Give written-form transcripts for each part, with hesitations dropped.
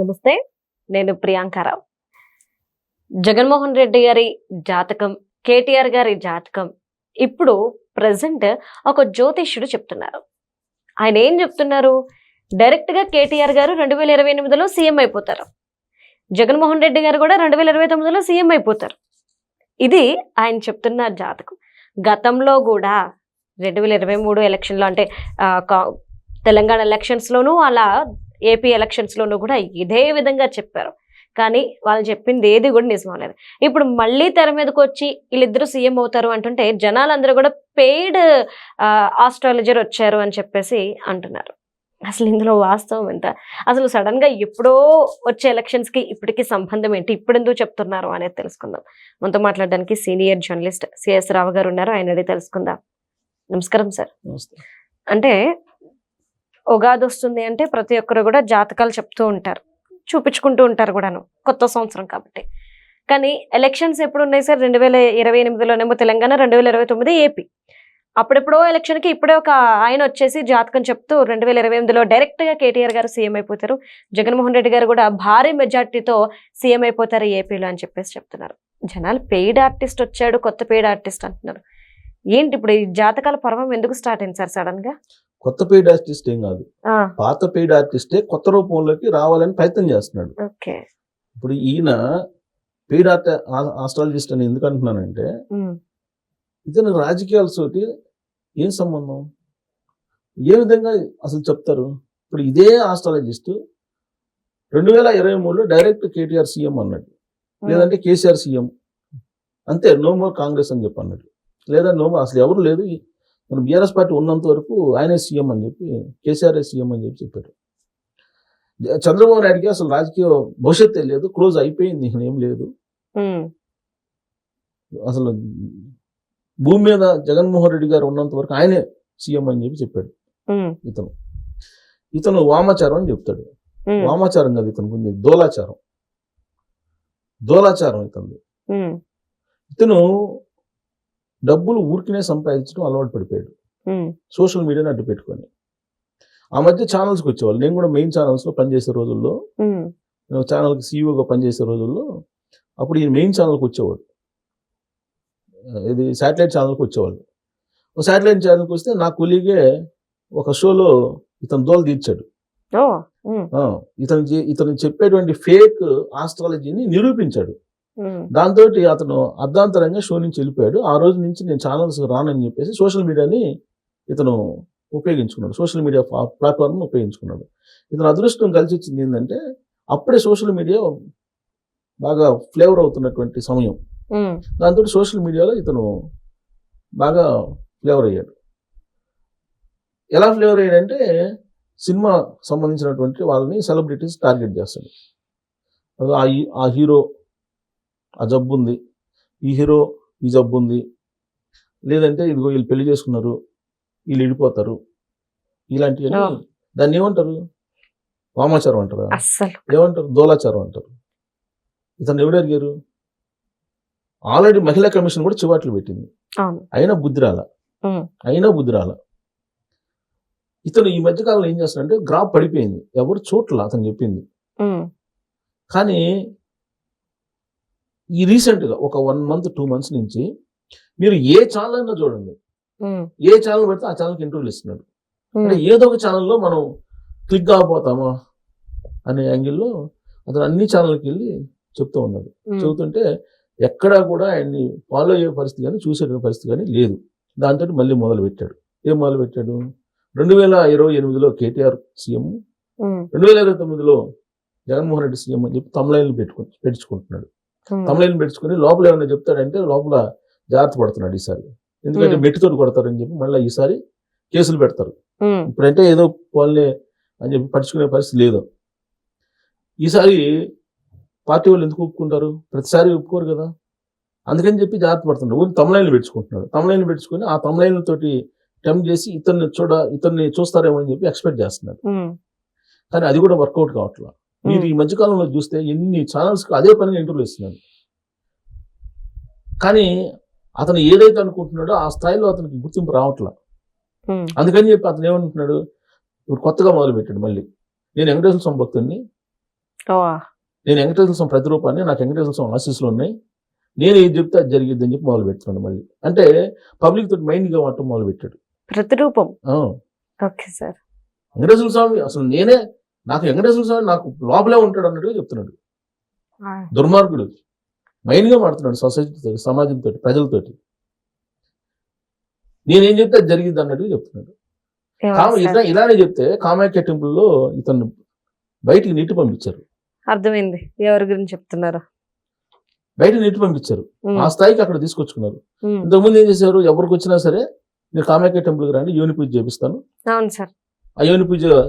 నమస్తే. నేను ప్రియాంకారావు. జగన్మోహన్ రెడ్డి గారి జాతకం, కేటీఆర్ గారి జాతకం ఇప్పుడు ప్రెజెంట్ ఒక జ్యోతిష్యుడు చెప్తున్నారు. ఆయన ఏం చెప్తున్నారు? డైరెక్ట్ గా కేటీఆర్ గారు 2028లో సీఎం అయిపోతారు. జగన్మోహన్ రెడ్డి గారు కూడా 2029లో సీఎం అయిపోతారు. ఇది ఆయన చెప్తున్న జాతకం. గతంలో కూడా 2023 ఎలక్షన్లో అంటే తెలంగాణ ఎలక్షన్స్ లోనూ అలా ఏపీ ఎలక్షన్స్ లోనూ కూడా ఇదే విధంగా చెప్పారు. కానీ వాళ్ళు చెప్పింది ఏది కూడా నిజమలేదు. ఇప్పుడు మళ్ళీ తెర మీదకి వచ్చి వీళ్ళిద్దరూ సీఎం అవుతారు అంటుంటే జనాలందరూ కూడా పెయిడ్ ఆస్ట్రాలజర్ వచ్చారు అని చెప్పేసి అంటున్నారు. అసలు ఇందులో వాస్తవం ఎంత? అసలు సడన్ గా ఎప్పుడో వచ్చే ఎలక్షన్స్ కి ఇప్పటికీ సంబంధం ఏంటి? ఇప్పుడు ఎందుకు చెప్తున్నారు అనేది తెలుసుకుందాం. మనతో మాట్లాడడానికి సీనియర్ జర్నలిస్ట్ సిఎస్ రావు గారు ఉన్నారు. ఆయన అడిగి తెలుసుకుందాం. నమస్కారం సార్. అంటే ఉగాది వస్తుంది అంటే ప్రతి ఒక్కరు కూడా జాతకాలు చెప్తూ ఉంటారు, చూపించుకుంటూ ఉంటారు కూడాను, కొత్త సంవత్సరం కాబట్టి. కానీ ఎలక్షన్స్ ఎప్పుడు ఉన్నాయి సార్? 2028లోనేమో తెలంగాణ, 2029 ఏపీ. అప్పుడెప్పుడో ఎలక్షన్కి ఇప్పుడే ఒక ఆయన వచ్చేసి జాతకం చెప్తూ 2028లో డైరెక్ట్ గా కేటీఆర్ గారు సీఎం అయిపోతారు, జగన్మోహన్ రెడ్డి గారు కూడా భారీ మెజార్టీతో సీఎం అయిపోతారు ఏపీలో అని చెప్పేసి చెప్తున్నారు. జనాలు పెయిడ్ ఆర్టిస్ట్ వచ్చాడు, కొత్త పెయిడ్ ఆర్టిస్ట్ అంటున్నారు. ఏంటి ఇప్పుడు ఈ జాతకాల పర్వం ఎందుకు స్టార్ట్ అయింది సార్ సడన్ గా? కొత్త పెయిడ్ ఆర్టిస్ట్ ఏం కాదు, పాత పెయిడ్ ఆర్టిస్టే కొత్త రూపంలోకి రావాలని ప్రయత్నం చేస్తున్నాడు. ఇప్పుడు ఈయన పెయిడ్ ఆస్ట్రాలజిస్ట్ అని ఎందుకు అంటున్నానంటే, ఇతను రాజకీయాలతోటి ఏం సంబంధం, ఏ విధంగా అసలు చెప్తారు? ఇప్పుడు ఇదే ఆస్ట్రాలజిస్ట్ 2023లో డైరెక్ట్ కేటీఆర్ సీఎం అన్నాడు, లేదంటే కేసీఆర్ సీఎం అంతే, నో మోర్ కాంగ్రెస్ అని చెప్పి అన్నాడు, లేదా నో అసలు ఎవరు లేదు, మన బీఆర్ఎస్ పార్టీ ఉన్నంత వరకు ఆయనే సీఎం అని చెప్పి, కేసీఆర్ సీఎం అని చెప్పి చెప్పారు. చంద్రబాబు నాయుడుకి అసలు రాజకీయ భవిష్యత్తు లేదు, క్లోజ్ అయిపోయింది, ఏం లేదు. అసలు భూమి మీద జగన్మోహన్ రెడ్డి గారు ఉన్నంత వరకు ఆయనే సీఎం అని చెప్పి చెప్పాడు. ఇతను వామాచారం అని చెప్తాడు. వామాచారం కాదు, ఇతనికి ఉంది దోలాచారం ఇతను. ఇతను డబ్బులు ఊరికినే సంపాదించడం అలవాటు పడిపోయాడు, సోషల్ మీడియాని అడ్డు పెట్టుకొని. ఆ మధ్య ఛానల్స్కి వచ్చేవాళ్ళు, నేను కూడా మెయిన్ ఛానల్స్లో పనిచేసే రోజుల్లో, ఛానల్కి సీఈఓగా పనిచేసే రోజుల్లో, అప్పుడు ఈయన మెయిన్ ఛానల్కి వచ్చేవాడు, ఇది శాటిలైట్ ఛానల్కి వచ్చేవాళ్ళు. ఒక శాటిలైట్ ఛానల్కి వస్తే నా కొలీగే ఒక షోలో ఇతను దోలు తీర్చాడు. ఇతను చెప్పేటువంటి ఫేక్ ఆస్ట్రాలజీని నిరూపించాడు. దాంతో అతను అర్ధాంతరంగా షో నుంచి వెళ్ళిపోయాడు. ఆ రోజు నుంచి నేను ఛానల్స్ రానని చెప్పేసి సోషల్ మీడియాని ఇతను ఉపయోగించుకున్నాడు, సోషల్ మీడియా ప్లాట్ఫామ్ని ఉపయోగించుకున్నాడు. ఇతను అదృష్టం కలిసి వచ్చింది ఏంటంటే, అప్పుడే సోషల్ మీడియా బాగా ఫ్లేవర్ అవుతున్నటువంటి సమయం. దాంతో సోషల్ మీడియాలో ఇతను బాగా ఫ్లేవర్ అయ్యాడు. ఎలా ఫ్లేవర్ అయ్యాడంటే, సినిమా సంబంధించినటువంటి వాళ్ళని సెలబ్రిటీస్ టార్గెట్ చేస్తాడు. ఆ హీరో ఆ జబ్బు ఉంది, ఈ హీరో ఈ జబ్బు ఉంది, లేదంటే ఇదిగో వీళ్ళు పెళ్లి చేసుకున్నారు, వీళ్ళు విడిపోతారు, ఇలాంటివన్నీ. దాన్ని ఏమంటారు? వామాచారం అంటారు, ఏమంటారు? దోలాచారం అంటారు. ఇతను ఎవరు అడిగారు? ఆల్రెడీ మహిళా కమిషన్ కూడా చివాట్లు పెట్టింది, అయినా బుద్ధి రాల. ఇతను ఈ మధ్యకాలంలో ఏం చేస్తాడంటే, గ్రాఫ్ పడిపోయింది, ఎవరు చోట్ల అతను చెప్పింది. కానీ ఈ రీసెంట్గా ఒక 1 month 2 months నుంచి మీరు ఏ ఛానల్ అయినా చూడండి, ఏ ఛానల్ పెడితే ఆ ఛానల్కి ఇంటర్వ్యూలు ఇస్తున్నాడు. అంటే ఏదో ఒక ఛానల్లో మనం క్లిక్ కాకపోతామా అనే యాంగిల్లో అతను అన్ని ఛానల్కి వెళ్ళి చెప్తూ ఉన్నాడు. చెబుతుంటే ఎక్కడా కూడా ఆయన్ని ఫాలో అయ్యే పరిస్థితి కానీ చూసే పరిస్థితి కానీ లేదు. దాంతో మళ్ళీ మొదలుపెట్టాడు. ఏం మొదలుపెట్టాడు? 2028లో కేటీఆర్ సీఎం, 2029లో జగన్మోహన్ రెడ్డి సీఎం అని చెప్పి తమ్లైన్లు పెట్టుకుంటున్నాడు. తమ్లైన్ పెట్టుకుని లోపల ఏమైనా చెప్తాడంటే లోపల జాగ్రత్త పడుతున్నాడు ఈసారి. ఎందుకంటే మెట్టుతో కొడతారని చెప్పి మళ్ళీ ఈసారి కేసులు పెడతారు. ఇప్పుడంటే ఏదో వాళ్ళని అని చెప్పి పట్టించుకునే పరిస్థితి లేదు. ఈసారి పార్టీ వాళ్ళు ఎందుకు ఒప్పుకుంటారు? ప్రతిసారి ఒప్పుకోరు కదా. అందుకని చెప్పి జాగ్రత్త పడుతున్నాడు. ఊరి తమ్లైన్లు పెట్టుకుంటున్నాడు. తమ్లైన్లు పెట్టుకుని ఆ తమ్లైన్లతోటి టెంప్ట్ చేసి ఇతన్ని చూస్తారేమో అని చెప్పి ఎక్స్పెక్ట్ చేస్తున్నాడు. కానీ అది కూడా వర్కౌట్ కావట్లా. మీరు ఈ మధ్యకాలంలో చూస్తే ఎన్ని ఛానల్స్కి అదే పనిగా ఇంటర్వ్యూలు ఇస్తున్నాడు. కానీ అతను ఏదైతే అనుకుంటున్నాడో ఆ స్థాయిలో అతనికి గుర్తింపు రావట్లా. అందుకని చెప్పి అతను ఏమంటున్నాడు, ఇప్పుడు కొత్తగా మొదలు పెట్టాడు మళ్ళీ, నేను వెంకటేశ్వర స్వామి భక్తుడిని, ఓ నేను వెంకటేశ్వర స్వామి ప్రతిరూపాన్ని, నాకు వెంకటేశ్వర స్వామి ఆశీస్సులు ఉన్నాయి, నేను ఏది చెప్తే అది జరిగిద్ది అని చెప్పి మొదలు పెడుతున్నాడు. మళ్ళీ అంటే పబ్లిక్ తోటి మైండ్గా వాడటం మొదలు పెట్టాడు. ప్రతిరూపం. Okay sir. వెంకటేశ్వర స్వామి అసలు నాకు వెంకటేశ్వర స్వామి నాకు లోపలే ఉంటాడు అన్నట్టుగా చెప్తున్నాడు. దుర్మార్గుడు మైండ్గా మాడుతున్నాడు సొసైటీతో, సమాజంతో, ప్రజలతోటి. నేనేం చెప్తే అది జరిగిద్ది అన్నట్టుగా చెప్తున్నాడు. ఇలానే చెప్తే కామాఖ్య టెంపుల్లో ఇతను బయటికి నీటి పంపించారు. అర్థమైంది ఎవరి గురించి చెప్తున్నారు. బయట నెట్టి పంపించారు. ఆ స్థాయికి అక్కడ తీసుకొచ్చుకున్నారు. ఇంతకుముందు ఏం చేశారు, ఎవరికి వచ్చినా సరే మీరు కామాఖ్య టెంపుల్కి రండి, యోని పూజ చేపిస్తాను, అవును సార్, ఆ యోని పూజలో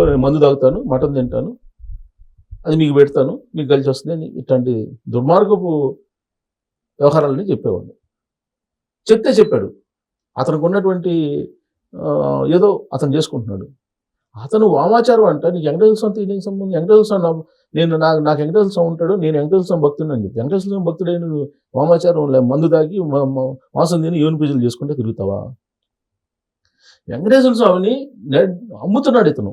నేను మందు తాగుతాను, మటన్ తింటాను, అది మీకు పెడతాను, మీకు కలిసి వస్తుంది, ఇట్లాంటి దుర్మార్గపు వ్యవహారాలని చెప్పేవాడు. చెప్పాడు. అతనికి ఉన్నటువంటి ఏదో అతను చేసుకుంటున్నాడు. అతను వామాచారం అంట, నీకు వెంకటేశ్వర స్వామితో ఏం సంబంధం, వెంకటేశ్వర స్వామి నాకు వెంకటేశ్వర స్వామి ఉంటాడు, నేను వెంకటేశ్వర స్వామి భక్తుడు అని చెప్పి, వెంకటేశ్వర స్వామి భక్తుడైన వామాచారం మందు తాగి మాంసం తిని యోని పూజలు చేసుకుంటే తిరుగుతావా? వెంకటేశ్వర స్వామిని అమ్ముతున్నాడు ఇతను.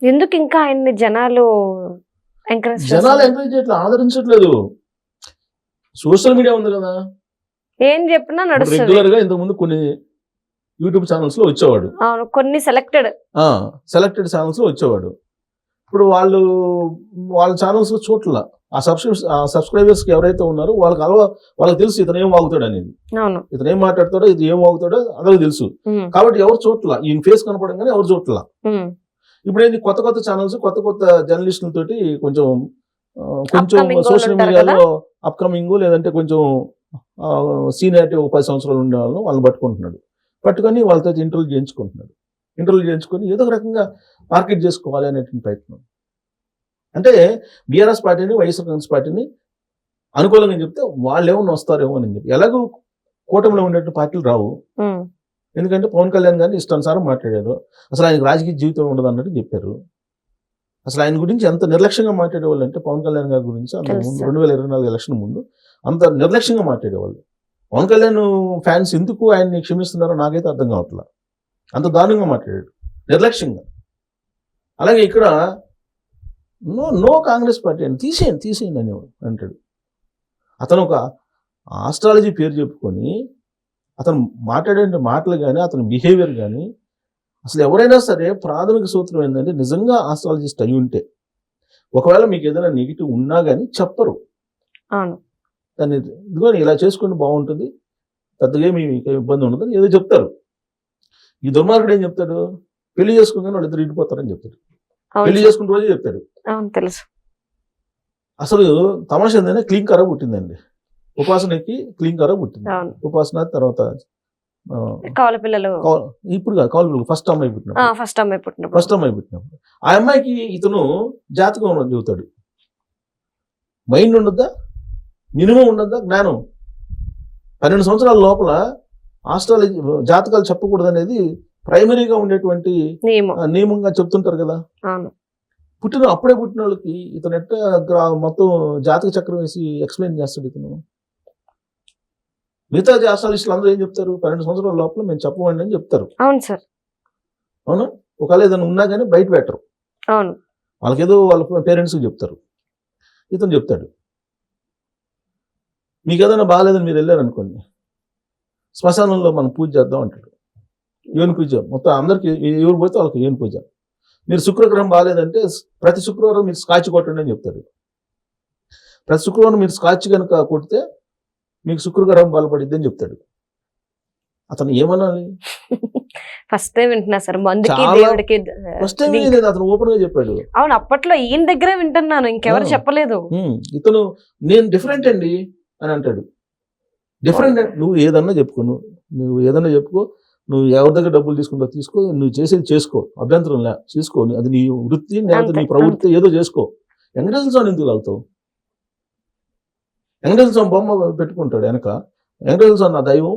ఎందుకు ఇంకా ఆయన్ని జనాలు ఎంకరేజ్ చేయట్లేదు, ఆదరించట్లేదు. సోషల్ మీడియా ఉంది కదా, ఏం చెప్పినా నడుస్తుంది. రెగ్యులర్ గా ఇంతకుముందు కొన్ని యూట్యూబ్ ఛానల్స్ లో వచ్చేవాడు, కొన్ని సెలెక్టెడ్ ఛానల్స్ లో వచ్చేవాడు. ఇప్పుడు వాళ్ళ ఛానల్స్ లో చూడట్ల, ఆ సబ్స్క్రైబర్స్ కి ఎవరైతే ఉన్నారో వాళ్ళకి తెలుసు ఇతను ఏం వాగుతాడు అనేది, ఇతను ఏం మాట్లాడతాడో, ఇది ఏం వాగుతాడో అందరికి తెలుసు. కాబట్టి ఎవరు చూడట్ల, ఈయన ఫేస్ కనపడంగానే ఎవరు చూడట్ల. ఇప్పుడు ఏంటి, కొత్త ఛానల్స్, కొత్త జర్నలిస్టులతోటి కొంచెం సోషల్ మీడియాలో అప్కమింగ్ లేదంటే కొంచెం సీనియారిటీ 10 సంవత్సరాలు ఉండే వాళ్ళని పట్టుకొని వాళ్ళతో ఇంటర్వ్యూ చేయించుకొని ఏదో ఒక రకంగా మార్కెట్ చేసుకోవాలి అనేటువంటి ప్రయత్నం. అంటే బీఆర్ఎస్ పార్టీని, వైఎస్ఆర్ కాంగ్రెస్ పార్టీని అనుకూలంగా చెప్తే వాళ్ళు ఏమన్నా వస్తారేమో అని చెప్పి. ఎలాగో కూటమిలో ఉండేటువంటి పార్టీలు రావు, ఎందుకంటే పవన్ కళ్యాణ్ గారిని ఇష్టానుసారం మాట్లాడారు. అసలు ఆయనకు రాజకీయ జీవితం ఉండదు అన్నట్టు చెప్పారు. అసలు ఆయన గురించి ఎంత నిర్లక్ష్యంగా మాట్లాడేవాళ్ళు అంటే, పవన్ కళ్యాణ్ గారి గురించి 2024 ఎలక్షన్ ముందు అంత నిర్లక్ష్యంగా మాట్లాడేవాళ్ళు. పవన్ కళ్యాణ్ ఫ్యాన్స్ ఎందుకు ఆయన్ని క్షమిస్తున్నారో నాకైతే అర్థం కావట్లా, అంత దారుణంగా మాట్లాడాడు, నిర్లక్ష్యంగా. అలాగే ఇక్కడ నో కాంగ్రెస్ పార్టీ అని తీసేయండి అని అంటాడు. అతను ఒక ఆస్ట్రాలజీ పేరు చెప్పుకొని అతను మాట్లాడే మాటలు కానీ, అతని బిహేవియర్ కానీ, అసలు ఎవరైనా సరే ప్రాథమిక సూత్రం ఏంటంటే, నిజంగా ఆస్ట్రాలజిస్ట్ అయి ఉంటే ఒకవేళ మీకు ఏదైనా నెగిటివ్ ఉన్నా కానీ చెప్పరు. దాన్ని ఇదిగో ఇలా చేసుకుంటే బాగుంటుంది, పెద్దగా మీకు ఇబ్బంది ఉండదు ఏదో చెప్తారు. ఈ దుర్మార్గుడు ఏం చెప్తాడు, పెళ్లి చేసుకోగానే వాళ్ళిద్దరు ఇడిపోతారని చెప్తాడు. పెళ్లి చేసుకున్న రోజే చెప్తాడు. తెలుసు. అసలు తమాషా ఏంటంటే క్లీంకార పుట్టిందండి, ఉపాసనకి క్లీంకార పుట్టింది. ఉపాసన తర్వాత ఇప్పుడు కాదు, కౌల పిల్లలు ఫస్ట్ అమ్మాయి పుట్టినప్పుడు ఆ అమ్మాయికి ఇతను జాతకం చెబుతాడు. మైండ్ ఉండద్దా, మినిమం ఉండద్దా జ్ఞానం? 12 సంవత్సరాల లోపల ఆస్ట్రాలజీ జాతకాలు చెప్పకూడదు అనేది ప్రైమరీగా ఉండేటువంటి నియమంగా చెప్తుంటారు కదా. అప్పుడే పుట్టిన వాళ్ళకి ఇతను ఎట్లా మొత్తం జాతక చక్రం వేసి ఎక్స్ప్లెయిన్ చేస్తాడు ఇతను. మిగతా ఆస్ట్రాలజిస్టులు అందరూ ఏం చెప్తారు, 12 సంవత్సరాల లోపల మేము చెప్పమండి అని చెప్తారు. అవును సార్, అవును. ఒకవేళ ఏదైనా ఉన్నా కానీ బయట పెట్టరు, వాళ్ళకి ఏదో వాళ్ళ పేరెంట్స్కి చెప్తారు. ఇతను చెప్తాడు, మీకు ఏదైనా బాగాలేదని మీరు వెళ్ళారనుకోండి, శ్మశానంలో మనం పూజ చేద్దాం అంటాడు. యోని పూజ మొత్తం అందరికి, ఎవరు పోతే వాళ్ళకి యోని పూజ. మీరు శుక్రగ్రహం బాగాలేదంటే ప్రతి శుక్రవారం మీరు స్కాచ్ కొట్టండి అని చెప్తాడు. ప్రతి శుక్రవారం మీరు స్కాచ్ కనుక కొడితే మీకు శుక్రగ్రహం బలపడిద్ది అని చెప్తాడు. అతను ఏమనాలి? ఫస్ట్ టైం వింటున్నా సార్, ఫస్ట్ టైం అతను ఓపెన్ గా చెప్పాడు. అవును, అప్పట్లో ఈయన దగ్గరే వింటున్నాను, ఇంకెవరు చెప్పలేదు. ఇతను నేను డిఫరెంట్ అండి అని అంటాడు. డిఫరెంట్, నువ్వు ఏదన్నా చెప్పుకో, నువ్వు ఎవరి దగ్గర డబ్బులు తీసుకుంటావు తీసుకో, నువ్వు చేసేది చేసుకో, అభ్యంతరం చేసుకో, అది నీ వృత్తి లేకపోతే నీ ప్రవృత్తి ఏదో చేసుకో. వెంకటేశ్వర స్వామి ఎందుకు లాగుతావు? వెంకటేశ్వర స్వామి బొమ్మ పెట్టుకుంటాడు వెనక, వెంకటేశ్వర స్వామి నా దైవం,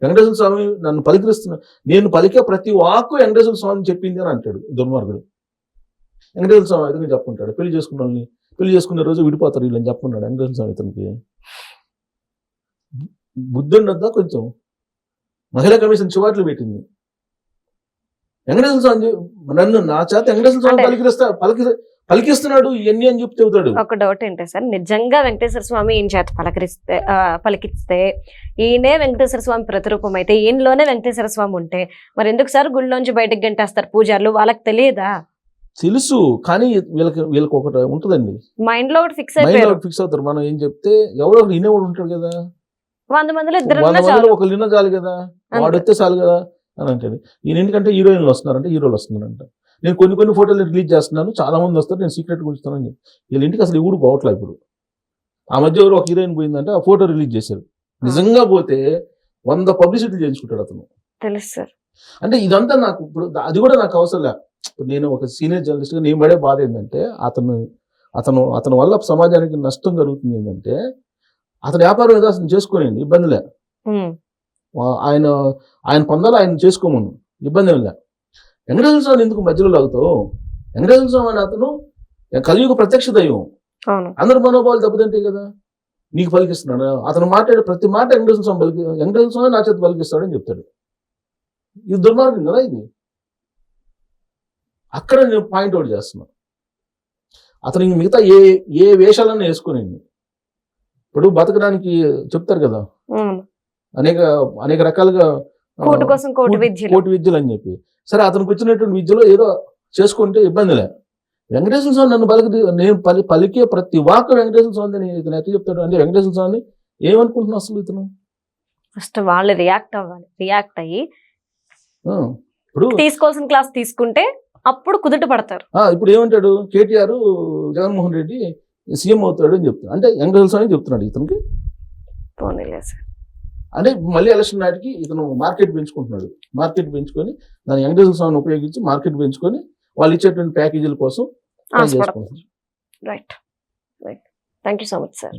వెంకటేశ్వర స్వామి నన్ను పలికిస్తున్నా, నేను పలికే ప్రతి వాక్కు వెంకటేశ్వర స్వామి చెప్పింది అని అంటాడు దుర్మార్గుడు. వెంకటేశ్వర స్వామి అయితే చెప్పుకుంటాడు, పెళ్లి చేసుకున్న వాళ్ళని పెళ్లి చేసుకునే రోజు విడిపోతారు వీళ్ళని చెప్పుకున్నాడు వెంకటేశ్వర స్వామి. ఇతనికి బుద్ధి ఉండద్దా కొంచెం? మహిళా కమిషన్ చివాట్లు పెట్టింది, వెంకటేశ్వర స్వామి నన్ను నా చేత వెంకటేశ్వర స్వామి అంటే- పలికిస్తున్నాడు ఇవన్నీ అని చెప్పి చెబుతాడు. ఒక డౌట్ ఏంటి సార్, నిజంగా వెంకటేశ్వర స్వామి ఈయన చేత పలికిస్తే ఈయనే వెంకటేశ్వర స్వామి ప్రతిరూపం అయితే ఈయనలోనే వెంకటేశ్వర స్వామి ఉంటే మరి ఎందుకు సార్ గుళ్ళోంచి బయటకు గంటేస్తారు పూజారులు? వాళ్ళకి తెలియదా? తెలుసు, కానీ వీళ్ళకి ఒకటి ఉంటుందండి, మైండ్ లో ఒకటి ఫిక్స్ మైండ్ అయిపోయారు. ఫిక్స్ అవుతారు. మనం ఏం చెప్తే ఎవడో ఒకడు వినేవాడు ఉంటాడు కదా, 100 మందిలో 2 వంద మందిలో చాలు. ఒకళ్ళు విన్నా చాలు కదా, అంతే. వాడు వస్తే చాలు కదా అని అంటాడు. ఈయన ఎందుకంటే హీరోయిన్లు వస్తున్నారంటే హీరోలు వస్తున్నారంట. నేను కొన్ని ఫోటోలు రిలీజ్ చేస్తున్నాను, చాలా మంది వస్తారు, నేను సీక్రెట్ ఉంచుతానని చెప్పి వీళ్ళ ఇంటికి అసలు ఎవడు పోవట్లే ఇప్పుడు. ఆ మధ్య ఎవరు ఒక హీరోయిన్ పోయిందంటే ఆ ఫోటో రిలీజ్ చేశారు. నిజంగా పోతే 100 పబ్లిసిటీ చేయించుకుంటాడు అతను. తెలుసు సార్. అంటే ఇదంతా నాకు ఇప్పుడు అది కూడా నాకు అవసరం లే. ఇప్పుడు నేను ఒక సీనియర్ జర్నలిస్ట్గా నేను పడే బాధ ఏంటంటే అతను వల్ల సమాజానికి నష్టం జరుగుతుంది. ఏంటంటే అతను వ్యాపారం ఏదో అతను చేసుకోనండి, ఇబ్బందిలే. ఉమ్, ఆయన పొందాలి, ఆయన చేసుకోమను, ఇబ్బంది ఏం లే. వెంకటేశ్వర స్వామి ఎందుకు మధ్యలో లాగుతావు? వెంకటేశ్వర స్వామి అని అతను కలియుగ ప్రత్యక్ష దైవం. అవును. అందరి మనోభావాలు దెబ్బతింటాయి కదా. నీకు పలికిస్తున్నాడు, అతను మాట్లాడే ప్రతి మాట వెంకటేశ్వర స్వామి నా చేత పలికిస్తాడని చెప్తాడు. ఇది దుర్మార్గం కదా ఇది. అక్కడ నేను పాయింట్ అవుట్ చేస్తున్నా. అతను ఇంక మిగతా ఏ వేషాలన్నా వేసుకోనండి. ఇప్పుడు బతకడానికి చెప్తారు కదా, ఉమ్. అనేక రకాలుగా కోటి కోసం కోటి విద్యలు. కోటి విద్యలు అని చెప్పి, సరే అతనికి వచ్చినటువంటి విద్యలో ఏదో చేసుకుంటే ఇబ్బందిలే. వెంకటేశ్వర స్వామి నన్ను నేను పలికే ప్రతి వాక్ వెంకటేశ్వర స్వామి అని ఇతను ఎట్లా చెప్తాడు అంటే, వెంకటేశ్వర స్వామిని ఏమనుకుంటున్నా అసలు ఇతను? ఫస్ట్ వాళ్ళు రియాక్ట్ అవ్వాలి, రియాక్ట్ అయ్యి ఇప్పుడు తీసుకోవాల్సిన క్లాస్ తీసుకుంటే అప్పుడు కుదుట పడతారు. ఇప్పుడు ఏమంటాడు కేటీఆర్, జగన్మోహన్ రెడ్డి సీఎం అవుతాడు అని చెప్తున్నాడు. అంటే వెంకటేశ్వర స్వామి చెప్తున్నాడు ఇతనికి. పోనీలే సార్. అంటే మళ్ళీ ఎలక్షన్ నాటికి ఇతను మార్కెట్ పెంచుకుంటున్నాడు. మార్కెట్ పెంచుకొని దాని వెంకటేశ్వర స్వామిని ఉపయోగించి మార్కెట్ పెంచుకొని వాళ్ళు ఇచ్చేటువంటి ప్యాకేజీల కోసం right. Thank you so much sir.